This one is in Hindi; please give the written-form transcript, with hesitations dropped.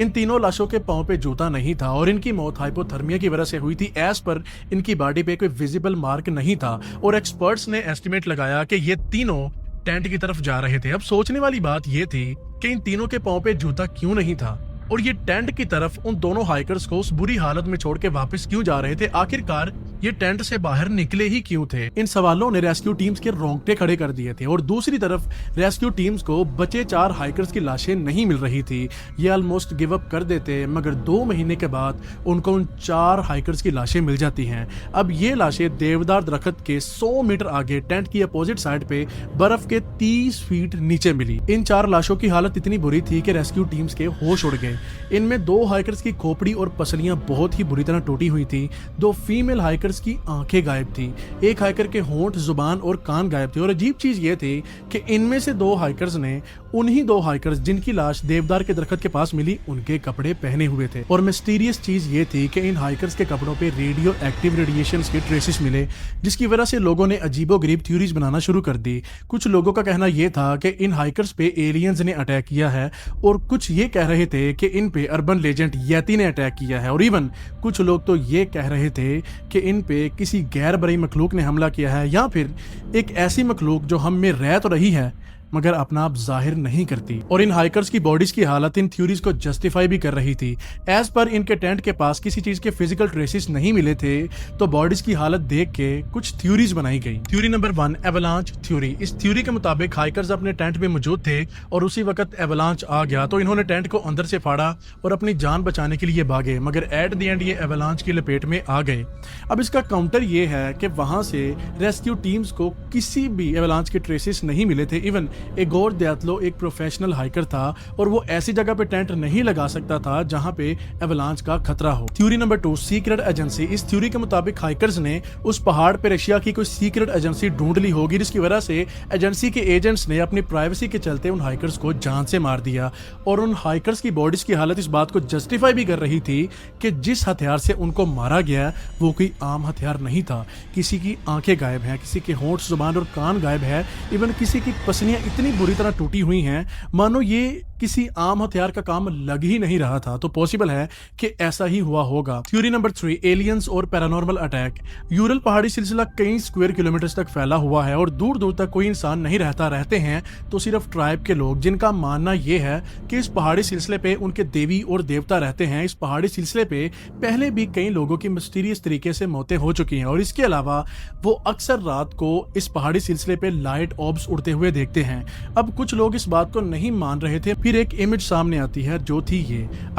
इन तीनों लाशों के पांव पे जूता नहीं था और इनकी मौत हाइपोथर्मिया की वजह से हुई थी। एज पर इनकी बॉडी पे कोई विजिबल मार्क नहीं था और एक्सपर्ट्स ने एस्टिमेट लगाया कि ये तीनों टेंट की तरफ जा रहे थे। अब सोचने वाली बात ये थी कि इन तीनों के पांव पे जूता क्यों नहीं था और ये टेंट की तरफ उन दोनों हाइकर्स को उस बुरी हालत में छोड़ के वापस क्यों जा रहे थे। आखिरकार ये टेंट से बाहर निकले ही क्यों थे। इन सवालों ने रेस्क्यू टीम्स के रोंगटे खड़े कर दिए थे और दूसरी तरफ रेस्क्यू टीम्स को बचे 4 हाइकर्स की लाशें नहीं मिल रही थी। ये ऑलमोस्ट गिव अप कर देते, मगर 2 महीने के बाद उनको उन 4 हाइकर्स की लाशें मिल जाती हैं। अब ये लाशें देवदार दरख्त के 100 मीटर आगे टेंट की अपोजिट साइड पे बर्फ के 30 फीट नीचे मिली। इन 4 लाशों की हालत इतनी बुरी थी कि रेस्क्यू टीम्स के होश उड़ गए। इनमें 2 हाइकर्स की खोपड़ी और पसलियां बहुत ही बुरी तरह टूटी हुई थी। 2 फीमेल हाइकर्स की आंखें गायब थी। एक हाइकर के होंठ, जुबान और कान गायब थे और अजीब चीज ये थी कि इनमें से 2 हाइकर्स ने उन्हीं 2 हाइकर्स जिनकी लाश देवदार के दरख्त के पास मिली उनके कपड़े पहने हुए थे। और मिस्टीरियस चीज ये थी कि इन हाइकर्स के कपड़ों पे रेडियो एक्टिव रेडिएशंस के ट्रेसेस मिले, जिसकी वजह से लोगों ने अजीबोगरीब थ्योरीज बनाना शुरू कर दी। कुछ लोगों का कहना यह था कि इन हाइकर्स पे एलियंस ने अटैक किया है और कुछ ये कह रहे थे कि इन पे अर्बन लेजेंड यति ने अटैक किया है और इवन कुछ लोग तो ये कह रहे थे कि इन पे किसी गैर बरई मखलूक ने हमला किया है या फिर एक ऐसी मखलूक जो हम में रह तो रही है मगर अपना आप जाहिर नहीं करती। और इन हाइकर्स की बॉडीज की हालत इन थ्योरीज को जस्टिफाई भी कर रही थी। एज पर इनके टेंट के पास किसी चीज के फिजिकल ट्रेसेस नहीं मिले थे, तो बॉडीज की हालत देख के कुछ थ्योरीज बनाई गई। Theory number 1, avalanche theory. इस थ्योरी के मुताबिक हाइकर्स अपने टेंट में मौजूद थे और उसी वक्त एवलांच आ गया, तो इन्होंने टेंट को अंदर से फाड़ा और अपनी जान बचाने के लिए भागे, मगर एट द एंड ये एवलांच की लपेट में आ गए। अब इसका काउंटर ये है कि वहां से रेस्क्यू टीम्स को किसी भी एवलांच के ट्रेसेस नहीं मिले थे। इवन इगोर दियात्लो एक प्रोफेशनल हाइकर था और वो ऐसी जगह पे टेंट नहीं लगा सकता था जहां पे एवलांच का खतरा हो। Theory number 2, secret agency. इस थ्योरी के मुताबिक हाइकर्स ने उस पहाड़ पे रशिया की कोई सीक्रेट एजेंसी ढूंढ ली होगी, जिसकी वजह से एजेंसी के एजेंट्स ने अपनी प्राइवेसी के चलते उन हाइकर्स को जान से मार दिया। और उन हाइकर्स की बॉडीज की हालत इस बात को जस्टिफाई भी कर रही थी कि जिस हथियार से उनको मारा गया वो कोई आम हथियार नहीं था। किसी की आंखें गायब हैं, किसी के होंठ, जुबान और कान गायब है, इवन किसी की पसलियां इतनी बुरी तरह टूटी हुई हैं मानो ये किसी आम हथियार का काम लग ही नहीं रहा था। तो पॉसिबल है कि ऐसा ही हुआ होगा। थ्योरी नंबर 3, एलियंस और पैरानॉर्मल अटैक। यूरल पहाड़ी सिलसिला कई स्क्वायर किलोमीटर तक फैला हुआ है और दूर दूर तक कोई इंसान नहीं रहते हैं तो सिर्फ ट्राइब के लोग, जिनका मानना यह है कि इस पहाड़ी सिलसिले पे उनके देवी और देवता रहते हैं। इस पहाड़ी सिलसिले पे पहले भी कई लोगों की मिस्टीरियस तरीके से मौतें हो चुकी हैं और इसके अलावा वो अक्सर रात को इस पहाड़ी सिलसिले पे लाइट ऑब्स उड़ते हुए देखते हैं। अब कुछ लोग इस बात को नहीं मान रहे थे, फिर एक इमेज सामने आती है जो थी ये।